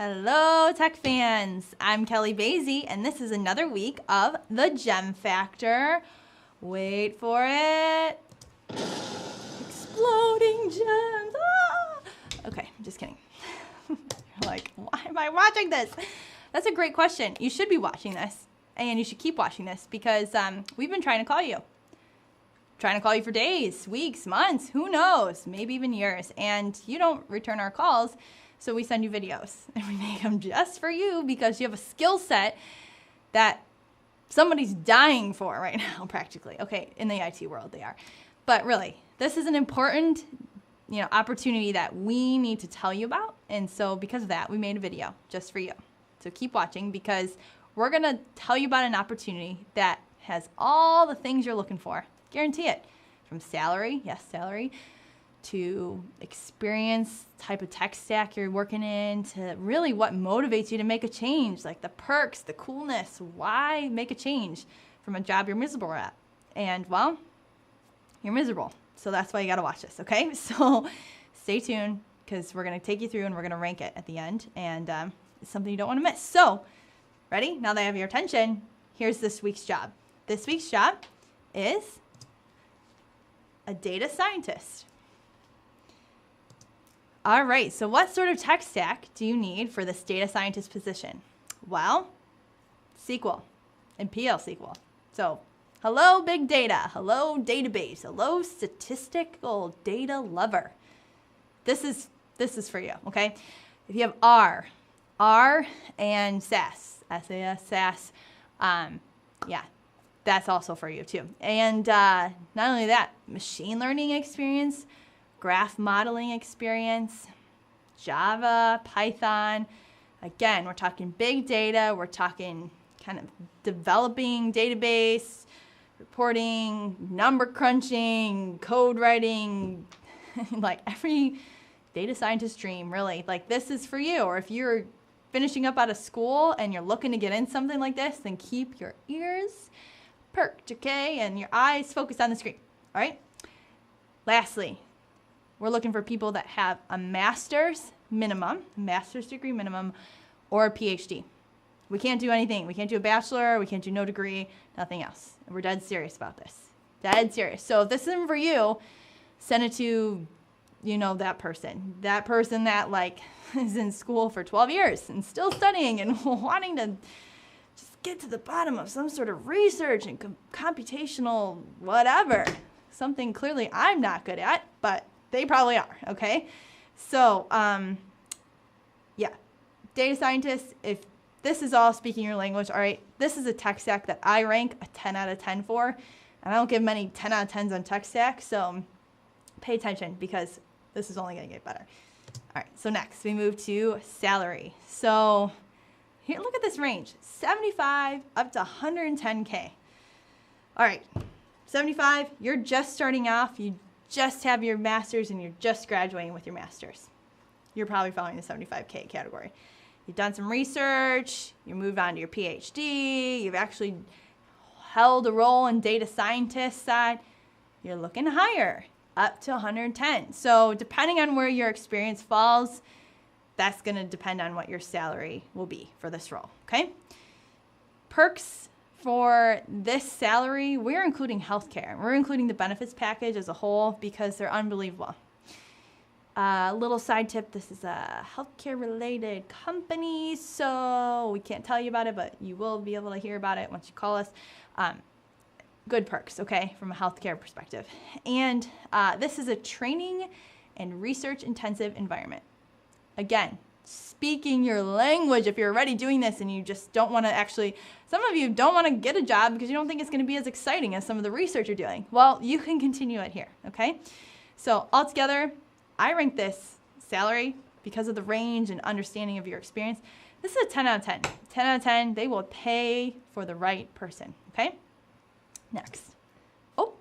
Hello, tech fans. I'm Kelly Basie, and this is another week of the Gem Factor. Wait for it. Exploding gems. Ah! Okay, I'm just kidding. You're like, why am I watching this? That's a great question. You should be watching this, and you should keep watching this because we've been trying to call you. Trying to call you for days, weeks, months, who knows, maybe even years, and you don't return our calls. So we send you videos, and we make them just for you because you have a skill set that somebody's dying for right now, practically. Okay, in the IT world they are. But really, this is an important, opportunity that we need to tell you about. And so because of that, we made a video just for you. So keep watching because we're going to tell you about an opportunity that has all the things you're looking for. Guarantee it. From salary, yes, salary, to experience, type of tech stack you're working in, to really what motivates you to make a change, like the perks, the coolness, why make a change from a job you're miserable at. And, well, you're miserable. So that's why you got to watch this, okay? So stay tuned because we're going to take you through and we're going to rank it at the end. And it's something you don't want to miss. So, ready? Now that I have your attention, here's this week's job. This week's job is a data scientist. All right, so what sort of tech stack do you need for this data scientist position? Well, SQL and PL SQL. So, hello big data, hello database, hello statistical data lover. This is for you, okay? If you have R and SAS, SAS, yeah, that's also for you too. And not only that, machine learning experience, graph modeling experience, Java, Python. Again, we're talking big data. We're talking kind of developing database, reporting, number crunching, code writing, like every data scientist dream, really. Like this is for you. Or if you're finishing up out of school and you're looking to get in something like this, then keep your ears perked, okay? And your eyes focused on the screen, all right? Lastly, we're looking for people that have a master's degree minimum, or a PhD. We can't do anything. We can't do a bachelor. We can't do no degree, nothing else. We're dead serious about this. Dead serious. So if this isn't for you, send it to, that person. That person that is in school for 12 years and still studying and wanting to just get to the bottom of some sort of research and computational whatever. Something clearly I'm not good at, but they probably are, okay? So, yeah, data scientists, if this is all speaking your language, all right, this is a tech stack that I rank a 10 out of 10 for, and I don't give many 10 out of 10s on tech stack, so pay attention because this is only going to get better. All right, so next we move to salary. So here, look at this range, 75 up to 110K. All right, 75, you're just starting off, you just have your master's and you're just graduating with your master's. You're probably following the 75K category. You've done some research, you moved on to your PhD, you've actually held a role in data scientist side. You're looking higher, up to 110. So depending on where your experience falls, that's going to depend on what your salary will be for this role, okay? Perks for this salary, we're including healthcare. We're including the benefits package as a whole because they're unbelievable. Little side tip, this is a healthcare related company, so we can't tell you about it, but you will be able to hear about it once you call us. Good perks, okay, from a healthcare perspective. And this is a training and research intensive environment. Again, speaking your language if you're already doing this and you just don't want to actually, some of you don't want to get a job because you don't think it's going to be as exciting as some of the research you're doing. Well, you can continue it here, okay? So altogether, I rank this salary because of the range and understanding of your experience. This is a 10 out of 10. 10 out of 10, they will pay for the right person, okay? Next. Oh,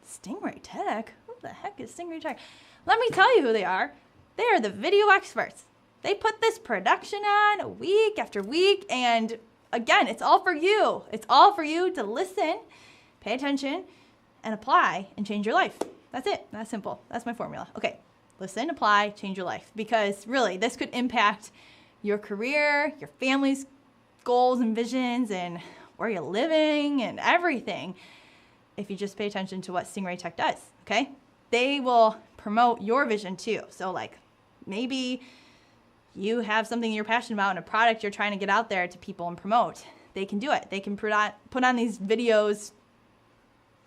Stingray Tech. Who the heck is Stingray Tech? Let me tell you who they are. They are the video experts. They put this production on week after week, and again, it's all for you. It's all for you to listen, pay attention, and apply and change your life. That's it. That's simple. That's my formula. Okay, listen, apply, change your life. Because really, this could impact your career, your family's goals and visions, and where you're living and everything if you just pay attention to what Stingray Tech does, okay? They will promote your vision too. So like maybe you have something you're passionate about and a product you're trying to get out there to people and promote. They can do it. They can put on these videos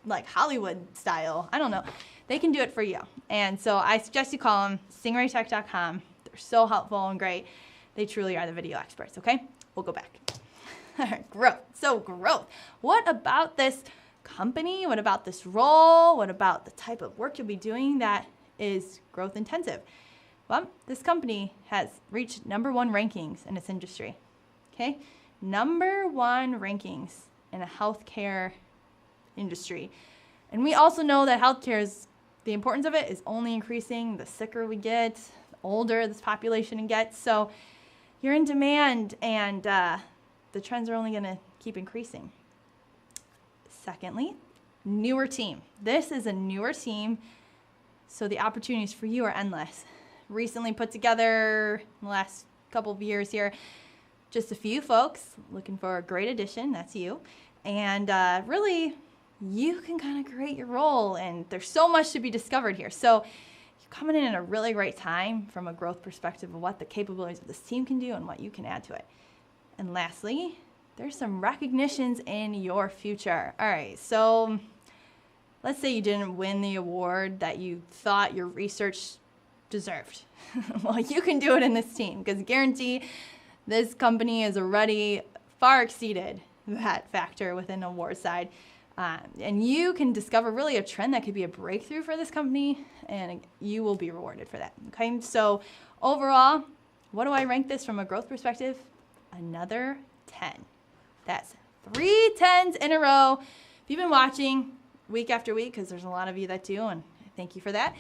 like Hollywood style. I don't know. They can do it for you. And so I suggest you call them, stingraytech.com. They're so helpful and great. They truly are the video experts, okay? We'll go back. All right, growth. So growth. What about this company? What about this role? What about the type of work you'll be doing that is growth intensive? Well, this company has reached #1 rankings in its industry, okay? #1 rankings in a healthcare industry. And we also know that healthcare is, the importance of it is only increasing the sicker we get, the older this population gets. So you're in demand, and the trends are only going to keep increasing. Secondly, newer team. This is a newer team, so the opportunities for you are endless. Recently put together in the last couple of years here, just a few folks looking for a great addition. That's you. And really, you can kind of create your role, and there's so much to be discovered here. So you're coming in at a really great time from a growth perspective of what the capabilities of this team can do and what you can add to it. And lastly, there's some recognitions in your future. All right, so let's say you didn't win the award that you thought your research deserved. Well, you can do it in this team, because guarantee this company has already far exceeded that factor within the award side. And you can discover really a trend that could be a breakthrough for this company, and you will be rewarded for that. Okay, so overall, what do I rank this from a growth perspective? Another 10. That's 3 10s in a row. If you've been watching week after week, because there's a lot of you that do, and thank you for that,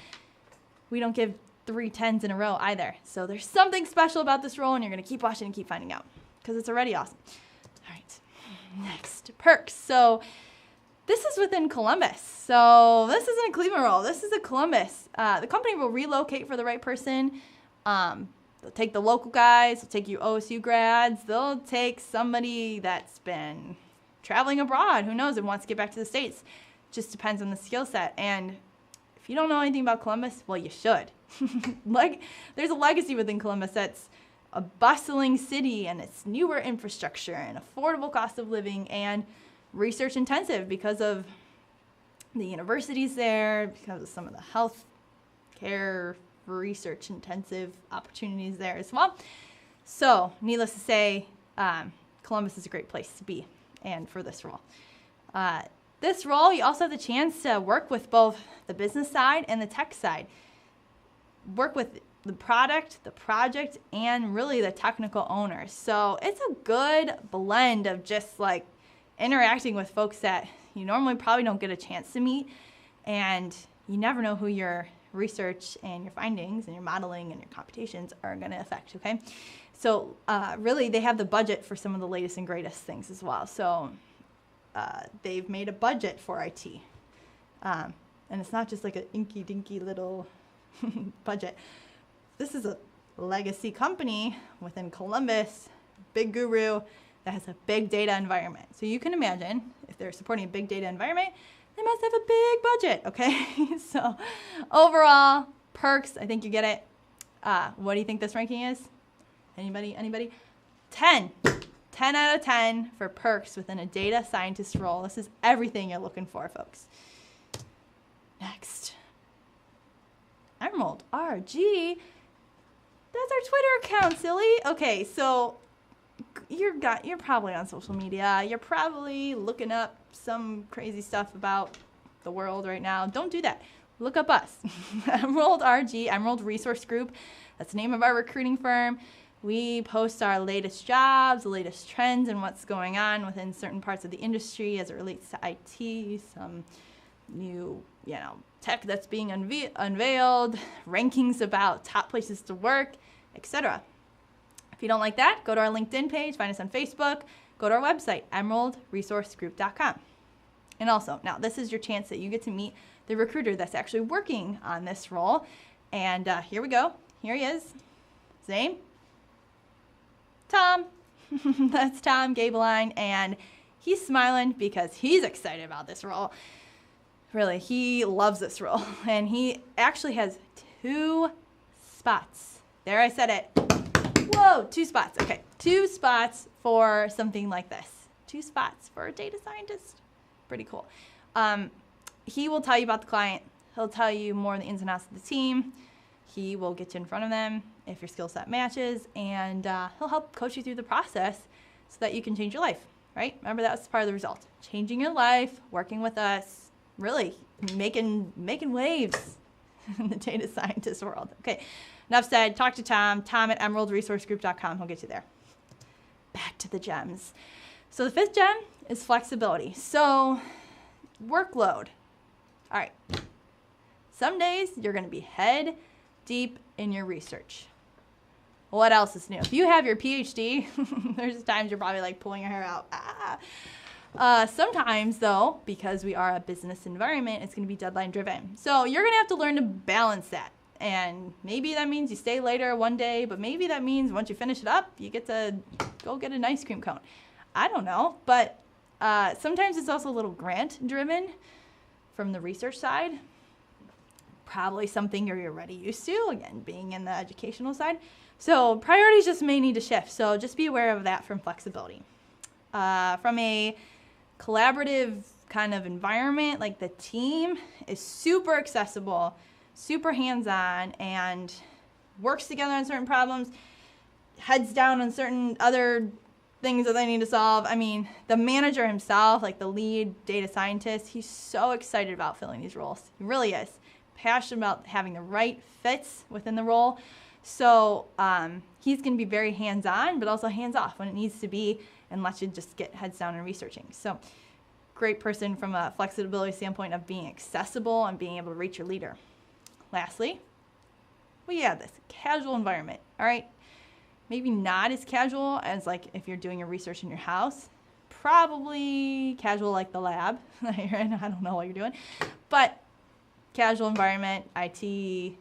we don't give 3 10s in a row either. So there's something special about this role, and you're going to keep watching and keep finding out, because it's already awesome. All right, next, perks. So this is within Columbus. So this isn't a Cleveland role. This is a Columbus. The company will relocate for the right person. They'll take the local guys. They'll take you OSU grads. They'll take somebody that's been traveling abroad. Who knows, and wants to get back to the States. Just depends on the skill set. And if you don't know anything about Columbus, well, you should. Like, there's a legacy within Columbus that's a bustling city, and it's newer infrastructure and affordable cost of living and research intensive because of the universities there, because of some of the health care research intensive opportunities there as well. So needless to say, Columbus is a great place to be, and for this role. This role, you also have the chance to work with both the business side and the tech side. Work with the product, the project, and really the technical owners. So it's a good blend of just like interacting with folks that you normally probably don't get a chance to meet, and you never know who your research and your findings and your modeling and your computations are going to affect, okay? So really, they have the budget for some of the latest and greatest things as well. So they've made a budget for IT. And it's not just like an inky-dinky little budget. This is a legacy company within Columbus, big guru, that has a big data environment. So you can imagine, if they're supporting a big data environment, they must have a big budget, okay? So overall, perks, I think you get it. What do you think this ranking is? Anybody? 10. 10 out of 10 for perks within a data scientist role. This is everything you're looking for, folks. Next. Emerald RG. That's our Twitter account, silly. Okay, so you're probably on social media. You're probably looking up some crazy stuff about the world right now. Don't do that. Look up us. Emerald RG, Emerald Resource Group. That's the name of our recruiting firm. We post our latest jobs, the latest trends, and what's going on within certain parts of the industry as it relates to IT, some new, tech that's being unveiled, rankings about top places to work, etc. If you don't like that, go to our LinkedIn page, find us on Facebook, go to our website, emeraldresourcegroup.com. And also, now this is your chance that you get to meet the recruiter that's actually working on this role. And here we go. Here he is. His name? Tom. That's Tom Gabeline, and he's smiling because he's excited about this role. Really, he loves this role, and he actually has 2 spots. There, I said it. Whoa, 2 spots. Okay, 2 spots for something like this. 2 spots for a data scientist. Pretty cool. He will tell you about the client. He'll tell you more of the ins and outs of the team. He will get you in front of them if your skill set matches, and he'll help coach you through the process so that you can change your life, right? Remember, that was part of the result. Changing your life, working with us, really making waves in the data scientist world. Okay, enough said. Talk to Tom at emeraldresourcegroup.com. He'll get you there. Back to the gems. So the 5th gem is flexibility. So workload. All right. Some days you're going to be head deep in your research. What else is new? If you have your PhD, there's times you're probably like pulling your hair out. Sometimes, though, because we are a business environment, it's going to be deadline driven. So you're going to have to learn to balance that. And maybe that means you stay later one day, but maybe that means once you finish it up, you get to go get an ice cream cone. I don't know, but sometimes it's also a little grant driven from the research side. Probably something you're already used to, again, being in the educational side. So priorities just may need to shift. So just be aware of that from flexibility. From a collaborative kind of environment, like the team is super accessible, super hands-on, and works together on certain problems, heads down on certain other things that they need to solve. I mean, the manager himself, like the lead data scientist, he's so excited about filling these roles. He really is. Passionate about having the right fits within the role. So he's going to be very hands-on, but also hands-off when it needs to be, and let you just get heads down and researching. So great person from a flexibility standpoint of being accessible and being able to reach your leader. Lastly, we have this casual environment. All right, maybe not as casual as like if you're doing your research in your house. Probably casual like the lab that you're in. I don't know what you're doing, but casual environment, IT,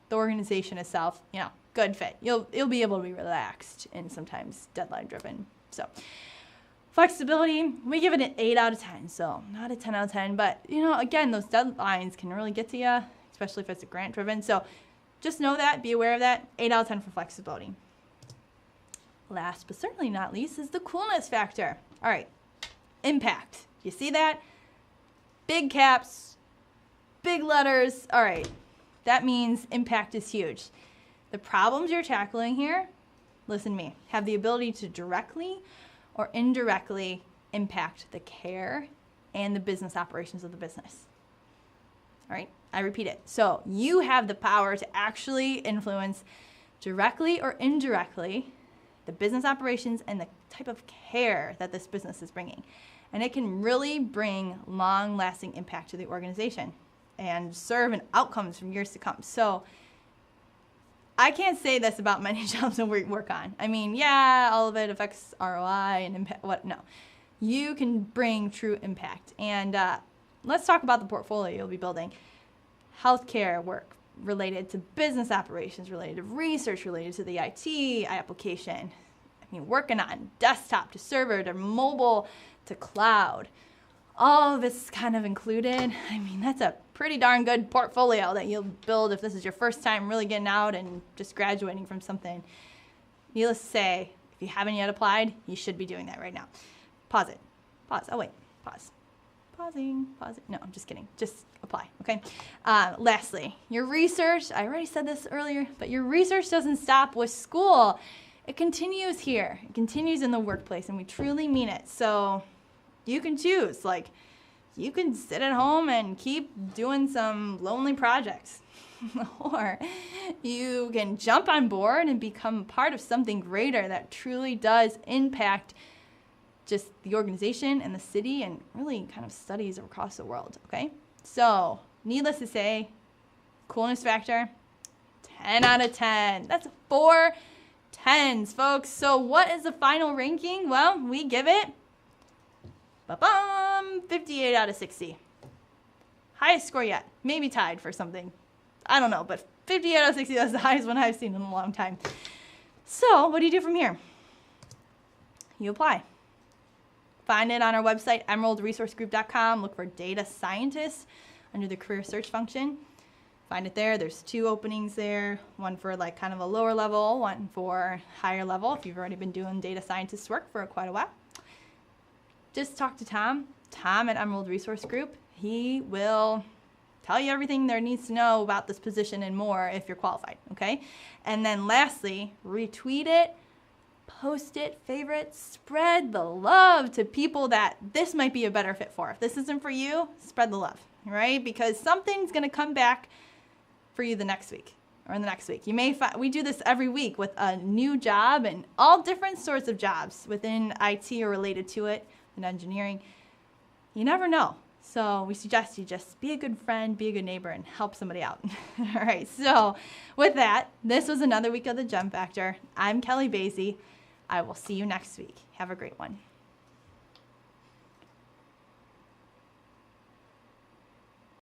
the organization itself, good fit. You'll be able to be relaxed and sometimes deadline driven. So flexibility, we give it an 8 out of 10. So not a 10 out of 10, but again, those deadlines can really get to you, especially if it's a grant driven. So just know that, be aware of that. 8 out of 10 for flexibility. Last but certainly not least is the coolness factor. All right, impact. You see that? Big caps, big letters. All right, that means impact is huge. The problems you're tackling here, listen to me, have the ability to directly or indirectly impact the care and the business operations of the business. All right, I repeat it. So you have the power to actually influence directly or indirectly the business operations and the type of care that this business is bringing. And it can really bring long-lasting impact to the organization and serve in outcomes from years to come. So I can't say this about many jobs that we work on. I mean, yeah, all of it affects ROI and impact. No, you can bring true impact. And let's talk about the portfolio you'll be building. Healthcare work related to business operations, related to research, related to the IT application. I mean, working on desktop to server to mobile to cloud. All of this kind of included. I mean, that's a pretty darn good portfolio that you'll build if this is your first time really getting out and just graduating from something. Needless to say, if you haven't yet applied, you should be doing that right now. Pause it. Pause. Oh, wait. Pause. Pausing. No, I'm just kidding. Just apply, okay? Lastly, your research. I already said this earlier, but your research doesn't stop with school. It continues here. It continues in the workplace, and we truly mean it. So you can choose. Like, you can sit at home and keep doing some lonely projects. Or you can jump on board and become part of something greater that truly does impact just the organization and the city and really kind of studies across the world, okay? So, needless to say, coolness factor, 10 out of 10. That's 4 10s, folks. So what is the final ranking? Well, we give it 58 out of 60. Highest score yet. Maybe tied for something. I don't know, but 58 out of 60, that's the highest one I've seen in a long time. So what do you do from here? You apply. Find it on our website, emeraldresourcegroup.com. Look for data scientist under the career search function. Find it there. There's 2 openings there, one for like kind of a lower level, one for higher level if you've already been doing data scientist work for quite a while. Just talk to Tom at Emerald Resource Group. He will tell you everything there needs to know about this position and more if you're qualified, okay? And then lastly, retweet it, post it, favorite, spread the love to people that this might be a better fit for. If this isn't for you, spread the love, right? Because something's going to come back for you the next week or in the next week. You may find, we do this every week with a new job and all different sorts of jobs within IT or related to it in engineering. You never know. So we suggest you just be a good friend, be a good neighbor, and help somebody out. All right, so with that, this was another week of the Gem Factor. I'm Kelly Basie. I will see you next week. Have a great one.